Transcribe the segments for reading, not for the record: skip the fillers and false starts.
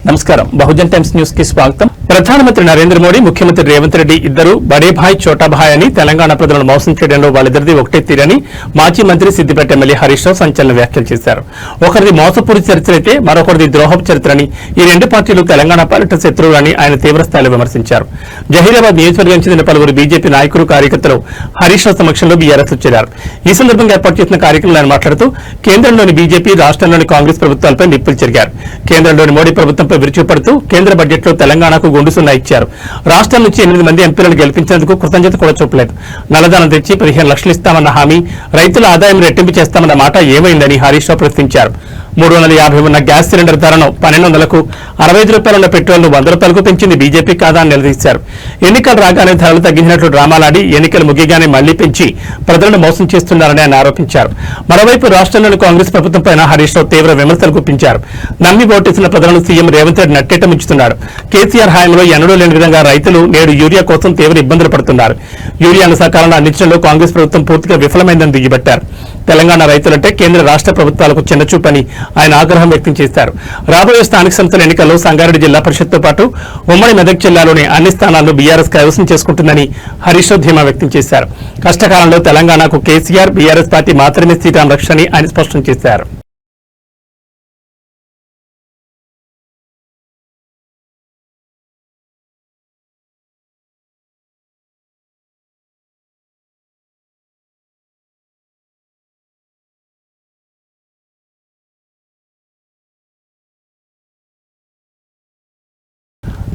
నమస్కారం Bahujan times news కి స్వాగతం. ప్రధానమంత్రి నరేంద్ర మోడీ, ముఖ్యమంత్రి రేవంత్ రెడ్డి ఇద్దరు బడే భాయ్ చోటా భాయ్ అని తెలంగాణ ప్రజలను మోసం చేయడంలో వాళ్ళిద్దరిది ఒకటే తీరని మాజీ మంత్రి సిద్దిపేట ఎమ్మెల్యే హరీష్ రావు సంచలన వ్యాఖ్యలు చేశారు. ఒకరిది మోసపూరి చరిత్ర అయితే మరొకరిది ద్రోహపు చరిత్రని, ఈ రెండు పార్టీలు తెలంగాణ పాలిట శత్రువులని ఆయన తీవ్రస్థాయిలో విమర్శించారు. జహీరాబాద్ నియోజకవర్గం చెందిన పలువురు బీజేపీ నాయకులు, కార్యకర్తలు హరీష్ రావు సమక్షంలో బీఆర్ఎస్ చేరారు. ఈ సందర్భంగా ఏర్పాటు చేసిన కార్యక్రమంలో ఆయన మాట్లాడుతూ కేంద్రంలోని బీజేపీ, రాష్ట్రంలోని కాంగ్రెస్ ప్రభుత్వాలపై నిప్పులు చెరిగారు. కేంద్రంలోని మోడీ ప్రభుత్వంపై విరుచుకుపడుతూ కేంద్ర బడ్జెట్లో తెలంగాణకు గుండు సున్నా ఇచ్చారు. రాష్ట్రం నుంచి 8 మంది ఎంపీలను గెలిపించేందుకు కృతజ్ఞత కూడా చూపలేదు. నల్లధనం తెచ్చి 15 లక్షలు ఇస్తామన్న హామీ, రైతుల ఆదాయం రెట్టింపు చేస్తామన్న మాట ఏమైందని హరీష్ రావు ప్రశ్నించారు. 350 ఉన్న గ్యాస్ సిలిండర్ ధరను 1200కు, 65 రూపాయలు ఉన్న పెట్రోల్ను 100 రూపాయలకు పెంచింది బీజేపీ కాదా అని నిలదీశారు. ఎన్నికలు రాగానే ధరలు తగ్గించినట్లు డ్రామాలాడి ఎన్నికలు ముగియగానే మళ్లీ పెంచి ప్రజలను మోసం చేస్తున్నారని ఆయన ఆరోపించారు. మరోవైపు రాష్ట్రంలోని కాంగ్రెస్ ప్రభుత్వంపై హరీష్ రావు తీవ్ర విమర్శలు గుప్పించారు. నమ్మి ఓటేసిన ప్రజలను సీఎం రేవంత్ రెడ్డి నట్టేట ముంచుతున్నాడు. కేసీఆర్ హయాంలో ఎన్నడూ లేని విధంగా రైతులు నేడు యూరియా కోసం తీవ్ర ఇబ్బందులు పడుతున్నారు. యూరియాను సకాలంలో అందించడంలో కాంగ్రెస్ ప్రభుత్వం పూర్తిగా విఫలమైందని దుయ్యబట్టారు. తెలంగాణ రైతులంటే కేంద్ర రాష్ట్ర ప్రభుత్వాలకు చిన్నచూపని ఆయన ఆగ్రహం వ్యక్తం చేశారు. రాబోయే స్థానిక సంస్థల ఎన్నికల్లో సంగారెడ్డి జిల్లా పరిషత్తో పాటు ఉమ్మడి మెదక్ జిల్లాలోని అన్ని స్థానాల్లో బీఆర్ఎస్ కైవసం చేసుకుంటుందని హరీష్ రావు ధీమా వ్యక్తం చేశారు. కష్టకాలంలో తెలంగాణకు కేసీఆర్, బీఆర్ఎస్ పార్టీ మాత్రమే శ్రీరామ్ రక్షని ఆయన స్పష్టం చేశారు.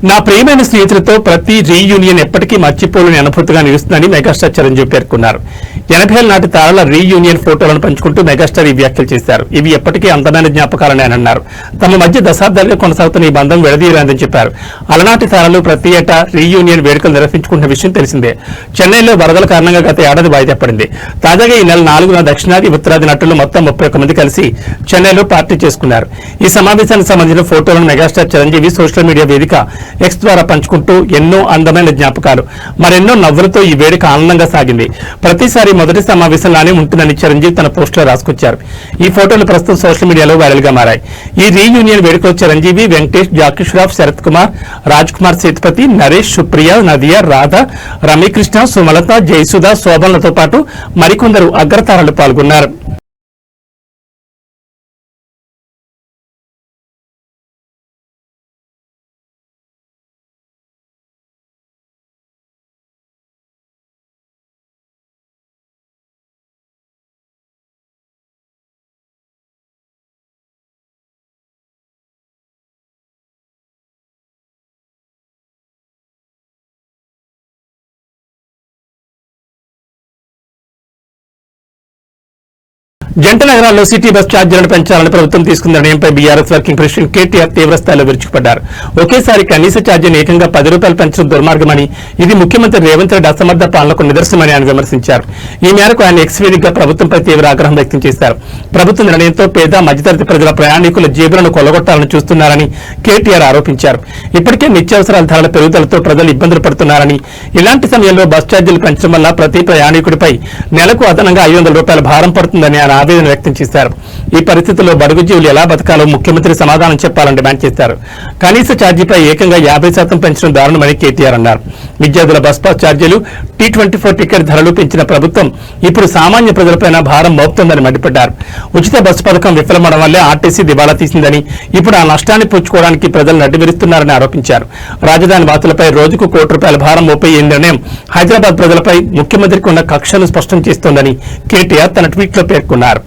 నా ప్రియమైన స్నేహితులతో ప్రతి రీయూనియన్ ఎప్పటికీ మర్చిపోలేని అనుభూతిగా నిలుస్తుందని మెగాస్టార్ చిరంజీవి పేర్కొన్నారు. 80 ఏళ్ల నాటి తారల రీయూనియన్ ఫోటోలను పంచుకుంటూ మెగాస్టార్ ఈ వ్యాఖ్యలు చేశారు. ఇవి ఎప్పటికీ అందమైన జ్ఞాపకాలని ఆయన అన్నారు. తమ మధ్య దశాబ్దాలుగా కొనసాగుతున్న ఈ బంధం విడదీయలేదని చెప్పారు. అలనాటి తారలు ప్రతి ఏటా రీయూనియన్ వేడుకలు నిర్వహించుకుంటున్న విషయం తెలిసిందే. చెన్నైలో వరదల కారణంగా గత ఏడాది వాయిదా పడింది. తాజాగా ఈ నెల 4న దక్షిణాది, ఉత్తరాది నటులు మొత్తం 31 మంది కలిసి చెన్నైలో పార్టీ చేసుకున్నారు. ఈ సమావేశానికి సంబంధించిన ఫోటోలను మెగాస్టార్ చిరంజీవి సోషల్ మీడియా వేదిక ఎక్స్ ద్వారా పంచుకుంటూ ఎన్నో అందమైన జ్ఞాపకాలు, మరెన్నో నవ్వులతో ఈ వేడుక ఆనందంగా సాగింది. ప్రతిసారి మొదటి సమావేశంలానే ఉంటుందని చిరంజీవి తన పోస్టులో రాసుకొచ్చారు. ఈ ఫోటోలు ప్రస్తుతం సోషల్ మీడియాలో వైరల్ గా మారాయి. ఈ రీయూనియన్ వేడుకలో చిరంజీవి, వెంకటేష్, జాకీ ష్రాఫ్, శరత్ కుమార్, రాజ్ కుమార్ సేతుపతి, నరేష్, సుప్రియ, నదియా, రాధ, రమ్యకృష్ణ, సుమలత, జయసుధ, శోభన్లతో పాటు మరికొందరు అగ్రతారలు పాల్గొన్నారు. జంట నగరాల్లో సిటీ బస్ ఛార్జీలను పెంచాలని ప్రభుత్వం తీసుకున్న నిర్ణయంపై బీఆర్ఎస్ వర్కింగ్ ప్రెసిడెంట్ కేటీఆర్ తీవ్రస్థాయిలో విరుచుకుపడ్డారు. ఒకేసారి కనీస ఛార్జీని ఏకంగా 10 రూపాయలు పెంచడం దుర్మార్గమని, ఇది ముఖ్యమంత్రి రేవంత్ రెడ్డి అసమర్థ పాలనకు నిదర్శనమని ఆయన విమర్శించారు. ఈ మేరకు ఆయన ఎక్స్ వేదికగా ప్రభుత్వంపై తీవ్ర ఆగ్రహం వ్యక్తం చేశారు. ప్రభుత్వ నిర్ణయంతో పేద, మధ్యతరగతి ప్రజల ప్రయాణికుల జేబులను కొల్లగొట్టాలని చూస్తున్నారని కేటీఆర్ ఆరోపించారు. ఇప్పటికే నిత్యావసరాల ధరల పెరుగుదలతో ప్రజలు ఇబ్బందులు పడుతున్నారని, ఇలాంటి సమయంలో బస్ ఛార్జీలు పెంచడం వల్ల ప్రతి ప్రయాణికుడిపై నెలకు అదనంగా 500 రూపాయల భారం పడుతుందని ఆయన ఆవేదన వ్యక్తం చేశారు. ఈ పరిస్థితుల్లో బడుగు జీవులు ఎలా బతకాలో ముఖ్యమంత్రి సమాధానం చెప్పాలని డిమాండ్ చేశారు. కనీస ఛార్జీపై ఏకంగా 50% పెంచడం దారుణమని కేటీఆర్ అన్నారు. విద్యార్థుల బస్ పాస్ ఛార్జీలు, T24 టికెట్ ధరలు పెంచిన ప్రభుత్వం ఇప్పుడు సామాన్య ప్రజలపైన భారం మోపుతోందని మండిపడ్డారు. ఉచిత బస్సు పథకం విఫలమవడం వల్లే ఆర్టీసీ దివాలా తీసిందని, ఇప్పుడు ఆ నష్టాన్ని పుచ్చుకోవడానికి ప్రజలు నడ్డివిరుస్తున్నారని ఆరోపించారు. రాజధాని వాసులపై రోజుకు ₹1 భారం మోపే ఈ నిర్ణయం హైదరాబాద్ ప్రజలపై ముఖ్యమంత్రికి ఉన్న కక్షను స్పష్టం చేస్తోందని కేటీఆర్ తన ట్వీట్లో పేర్కొన్నారు.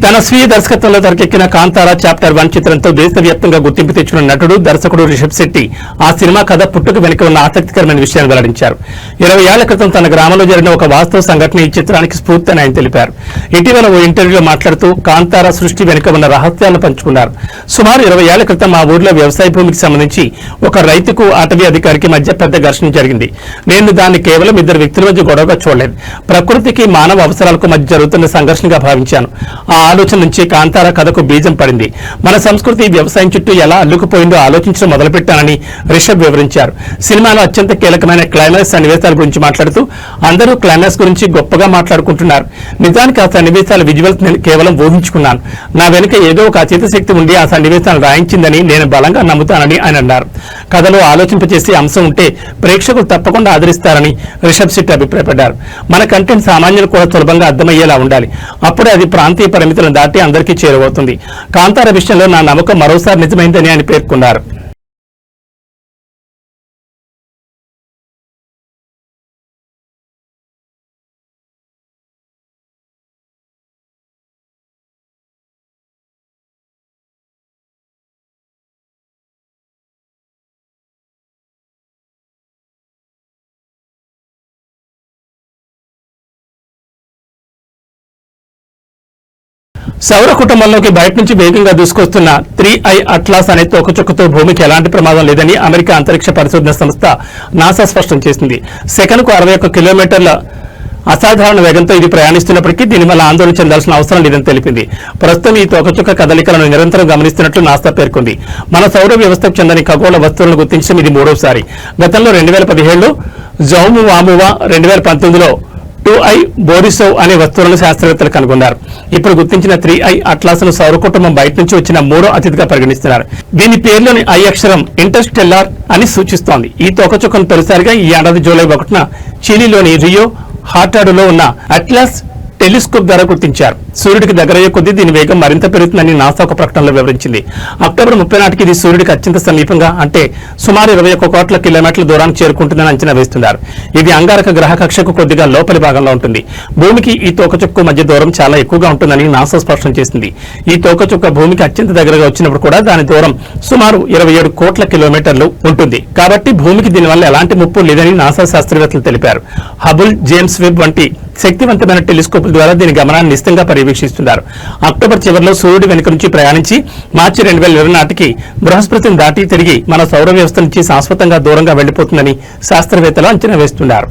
తన స్వీయ దర్శకత్వంలో తెరకెక్కిన కాంతారా చాప్టర్ 1 చిత్రంతో దేశవ్యాప్తంగా గుర్తింపు తెచ్చిన నటుడు, దర్శకుడు రిషబ్ శెట్టి ఆ సినిమా కథ పుట్టుక వెనుక ఉన్న ఆసక్తికరమైన విషయాన్ని వెల్లడించారు. 20 ఏళ్ల క్రితం తన గ్రామంలో జరిగిన ఒక వాస్తవ సంఘటన ఈ చిత్రానికి స్ఫూర్తి అని ఆయన తెలిపారు. ఇటీవల ఓ ఇంటర్వ్యూలో మాట్లాడుతూ కాంతారా సృష్టి వెనుక ఉన్న రహస్యాలను పంచుకున్నారు. సుమారు 20 ఏళ్ల క్రితం మా ఊర్లో వ్యవసాయ భూమికి సంబంధించి ఒక రైతుకు అటవీ అధికారికి మధ్య పెద్ద ఘర్షణ జరిగింది. నేను దాన్ని కేవలం ఇద్దరు వ్యక్తుల మధ్య గొడవగా చూడలేదు, ప్రకృతికి మానవ అవసరాలకు మధ్య జరుగుతున్న సంఘర్షణగా భావించాను. ఆ ఆలోచన నుంచి కాంతార కథకు బీజం పడింది. మన సంస్కృతి వ్యవసాయం చుట్టూ ఎలా అల్లుకుపోయిందో ఆలోచించడం మొదలుపెట్టానని రిషబ్ వివరించారు. సినిమాలో అత్యంత కీలకమైన క్లైమాక్స్ సన్నివేశాల గురించి మాట్లాడుతూ అందరూ క్లైమాక్స్ గురించి గొప్పగా మాట్లాడుకుంటున్నారు. నిజానికి ఆ సన్నివేశాల విజువల్స్ నేను కేవలం ఊహించుకున్నాను. నా వెనుక ఏదో ఒక అచేత శక్తి ఉండి ఆ సన్నివేశాలను రాయించిందని నేను బలంగా నమ్ముతానని ఆయన అన్నారు. కథలో ఆలోచింపచేసే అంశం ఉంటే ప్రేక్షకులు తప్పకుండా ఆదరిస్తారని రిషబ్ శెట్టి అభిప్రాయపడ్డారు. మన కంటెంట్ సామాన్యులు కూడా సులభంగా అర్థమయ్యేలా ఉండాలి. అప్పుడే అది ప్రాంతీయ పరిమితులను దాటి అందరికీ చేరువవుతుంది. కాంతార విషయంలో నా నమ్మకం మరోసారి నిజమైందని ఆయన పేర్కొన్నారు. సౌర కుటుంబంలోకి బయట నుంచి వేగంగా దూసుకొస్తున్న 3I అట్లాస్ అనే తోకచుక్కతో భూమికి ఎలాంటి ప్రమాదం లేదని అమెరికా అంతరిక్ష పరిశోధన సంస్థ నాసా స్పష్టం చేసింది. సెకనుకు 61 కిలోమీటర్ల అసాధారణ వేగంతో ఇది ప్రయాణిస్తున్నప్పటికీ దీనివల్ల ఆందోళన చెందాల్సిన అవసరం లేదని తెలిపింది. ప్రస్తుతం ఈ తోకచుక్క కదలికలను నిరంతరం గమనిస్తున్నట్లు నాసా పేర్కొంది. మన సౌర వ్యవస్థకు చెందని ఖగోళ వస్తువులను గుర్తించడం ఇది మూడోసారి. గతంలో 2017లో జౌమువామువా, 2019లో 2I బోరిసోవ్ అనే వస్తువులను శాస్త్రవేత్తలు కనుగొన్నారు. ఇప్పుడు గుర్తించిన 3I అట్లాస్ ను సౌర కుటుంబం బయట నుంచి వచ్చిన మూడో అతిథిగా పరిగణిస్తున్నారు. దీని పేరులోని I అక్షరం ఇంటర్స్టెల్లార్ అని సూచిస్తోంది. ఈ తోకచుక్కను తొలిసారిగా ఈ ఏడాది జూలై 1న చిలీలోని రియో హార్టాడులో ఉన్న అట్లాస్ టెలిస్కోప్ ద్వారా గుర్తించారు. సూర్యుడికి దగ్గరయ్యే కొద్దీ దీని వేగం మరింత పెరుగుతుందని నాసా ఒక ప్రకటనలో వివరించింది. అక్టోబర్ 30 నాటికి ఇది సూర్యుడికి అత్యంత సమీపంగా అంటే సుమారు 21 కోట్ల కిలోమీటర్ల దూరానికి చేరుకుంటుందని అంచనా వేస్తున్నారు. ఇది అంగారక గ్రహ కక్షకు కొద్దిగా లోపలి భాగంలో ఉంటుంది. భూమికి ఈ తోకచుక్క మధ్య దూరం చాలా ఎక్కువగా ఉంటుందని నాసా స్పష్టం చేసింది. ఈ తోకచుక్క భూమికి అత్యంత దగ్గరగా వచ్చినప్పుడు కూడా దాని దూరం సుమారు 27 కోట్ల కిలోమీటర్లు ఉంటుంది. కాబట్టి భూమికి దీనివల్ల ఎలాంటి ముప్పు లేదని నాసా శాస్త్రవేత్తలు తెలిపారు. హబుల్, జేమ్స్ వెబ్ వంటి శక్తివంతమైన టెలిస్కోపుల ద్వారా దీని గమనాన్ని నిశ్చితంగా పర్యవేక్షిస్తున్నారు. అక్టోబర్ చివరిలో సూర్యుడి వెనుక నుంచి ప్రయాణించి మార్చి 2020 నాటికి బృహస్పతిని దాటి తిరిగి మన సౌర వ్యవస్థ నుంచి శాశ్వతంగా దూరంగా వెళ్లిపోతుందని శాస్త్రవేత్తలు అంచనా వేస్తున్నారు.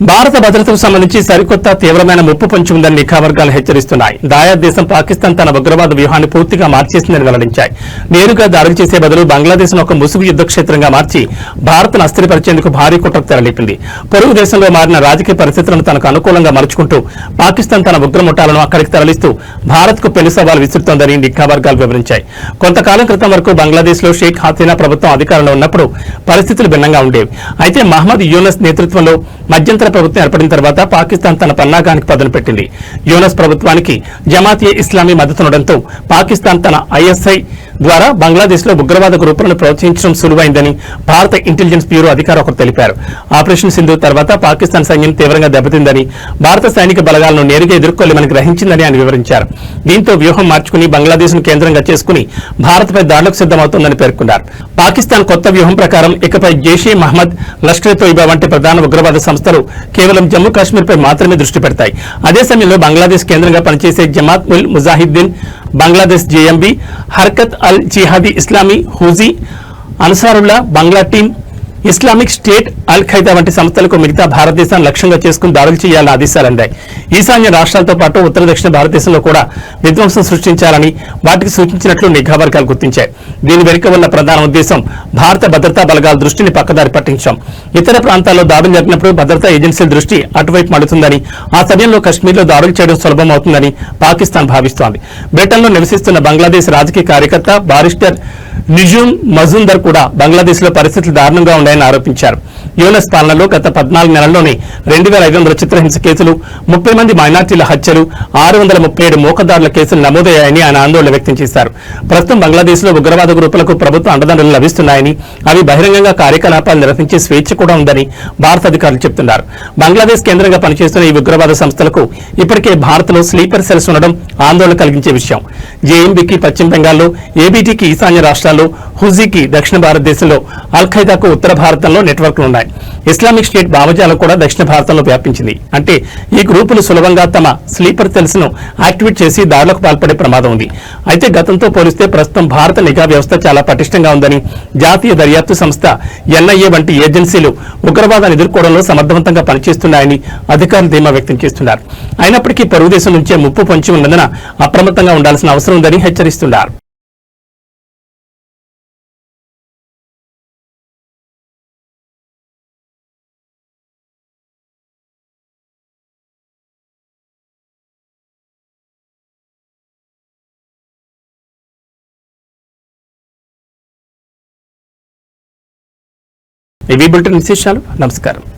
భారత భద్రతకు సంబంధించి సరికొత్త తీవ్రమైన ముప్పు పొంచి ఉందని నిఘా వర్గాలు హెచ్చరిస్తున్నాయి. దాయాద్ దేశం పాకిస్తాన్ తన ఉగ్రవాద వ్యూహాన్ని పూర్తిగా మార్చేసిందని వెల్లడించాయి. నేరుగా దాడులు చేసే బదులు బంగ్లాదేశ్ ఒక ముసుగు యుద్ధ క్షేత్రంగా మార్చి భారత్ను అస్థిరపరిచేందుకు భారీ కుట్రకు తెరలేపింది. పొరుగు దేశంలో మారిన రాజకీయ పరిస్థితులను తనకు అనుకూలంగా మలుచుకుంటూ పాకిస్తాన్ తన ఉగ్రముఠాలను అక్కడికి తరలిస్తూ భారత్కు పెను సవాల్ విసురుతోందని నిఘా వర్గాలు వివరించాయి. కొంతకాలం క్రితం వరకు బంగ్లాదేశ్ లో షేక్ హసీనా ప్రభుత్వం అధికారంలో ఉన్నప్పుడు పరిస్థితులు భిన్నంగా ఉండేవి. అయితే మహమ్మద్ యూనస్ నేతృత్వంలో మధ్యంతర ప్రభుత్వం ఏర్పడిన తర్వాత పాకిస్తాన్ తన పన్నాగానికి పదును పెట్టింది. యూనస్ ప్రభుత్వానికి జమాత్ ఇస్లామీ మద్దతునడంతో పాకిస్తాన్ తన ISI ద్వారా బంగ్లాదేశ్ లో ఉగ్రవాద గ్రూపులను ప్రోత్సహించడం సులువైందని భారత ఇంటెలిజెన్స్ బ్యూరో అధికారి ఒకరు తెలిపారు. ఆపరేషన్ సింధు తర్వాత పాకిస్తాన్ సైన్యం తీవ్రంగా దెబ్బతిందని, భారత సైనిక బలగాలను నేరుగా ఎదుర్కోలేమని గ్రహించిందని ఆయన వివరించారు. దీంతో వ్యూహం మార్చుకుని బంగ్లాదేశ్ ను కేంద్రంగా చేసుకుని భారత్పై దాడులకు సిద్దమవుతోందని పేర్కొన్నారు. పాకిస్తాన్ కొత్త వ్యూహం ప్రకారం ఇకపై జైషే మహమ్మద్, లష్కర్ తోయిబా వంటి ప్రధాన ఉగ్రవాద సంస్థలు కేవలం జమ్మూ కాశ్మీర్ పై మాత్రమే దృష్టి పెడతాయి. అదే సమయంలో బంగ్లాదేశ్ కేంద్రంగా పనిచేసే జమాత్ ఉల్ ముజాహిద్దీన్, బంగ్లాదేశ్ JMB, హర్కత్ అల్ జిహాదీ ఇస్లామీ, హూజీ, అన్సారుల్లా, బంగ్లా టీం, ఇస్లామిక్ స్టేట్, అల్ ఖైదా వంటి సంస్థలకు మిగతా భారతదేశాన్ని లక్ష్యంగా చేసుకుని దాడులు చేయాలని ఆదేశాలందాయి. ఈశాన్య రాష్ట్రాలతో పాటు ఉత్తర దక్షిణ భారతదేశంలో కూడా విధ్వంసం సృష్టించాలని వాటికి సూచించినట్లు నిఘా వర్గాలు గుర్తించాయి. దీని వెనుక ఉన్న ప్రధాన ఉద్దేశం భారత భద్రతా బలగాల దృష్టిని పక్కదారి పట్టించడం. ఇతర ప్రాంతాల్లో దాడులు జరిగినప్పుడు భద్రతా ఏజెన్సీల దృష్టి అటువైపు మడుతుందని, ఆ సమయంలో కశ్మీర్లో దాడులు చేయడం సులభమవుతుందని పాకిస్తాన్ భావిస్తోంది. బ్రిటన్లో నివసిస్తున్న బంగ్లాదేశ్ రాజకీయ కార్యకర్త బారిస్టర్ నిజూమ్ మజుందర్ కూడా బంగ్లాదేశ్ లో పరిస్థితులు దారుణంగా ఉన్నాయని ఆరోపించారు. యూనస్ పాలనలో గత 14 నెలల్లోనే 2500 చిత్రహింస కేసులు, 30 మంది మైనార్టీల హత్యలు, 637 మోకదారుల కేసులు నమోదయ్యాయని ఆయన ఆందోళన వ్యక్తం చేశారు. ప్రస్తుతం బంగ్లాదేశ్ లో ఉగ్రవాద గ్రూపులకు ప్రభుత్వ అండదండలు లభిస్తున్నాయని, అవి బహిరంగంగా కార్యకలాపాలు నిర్వహించే స్వేచ్ఛ కూడా ఉందని భారత అధికారులు చెబుతున్నారు. బంగ్లాదేశ్ కేంద్రంగా పనిచేస్తున్న ఈ ఉగ్రవాద సంస్థలకు ఇప్పటికే భారత్ లో స్లీపర్ సెల్స్ ఉండడం ఆందోళన కలిగించే విషయం. జేఎంబీకి పశ్చిమ బెంగాల్లో, ఏబీటీకి ఈశాన్య రాష్ట్రాల్లో, హుజీకి దక్షిణ భారతదేశంలో, అల్ ఖైదాకు ఉత్తర భారతంలో నెట్వర్క్లు ఉన్నాయి. ఇస్లామిక్ స్టేట్ భావజాలం కూడా దక్షిణ భారతంలో వ్యాపించింది. అంటే ఈ గ్రూపులు సులభంగా తమ స్లీపర్ సెల్స్ ను యాక్టివేట్ చేసి దాడులకు పాల్పడే ప్రమాదం ఉంది. అయితే గతంతో పోలిస్తే ప్రస్తుతం భారత నిఘా వ్యవస్థ చాలా పటిష్టంగా ఉందని, జాతీయ దర్యాప్తు సంస్థ ఎన్ఐఏ వంటి ఏజెన్సీలు ఉగ్రవాదాన్ని ఎదుర్కోవడంలో సమర్థవంతంగా పనిచేస్తున్నాయని అధికారులు ధీమా వ్యక్తం చేస్తున్నారు. అయినప్పటికీ పొరుగు దేశం నుంచే ముప్పు పొంచి ఉన్నందున అప్రమత్తంగా ఉండాల్సిన అవసరం ఉందని హెచ్చరిస్తున్నారు. ఇవి బులెటిన్ విశేషాలు. నమస్కారం.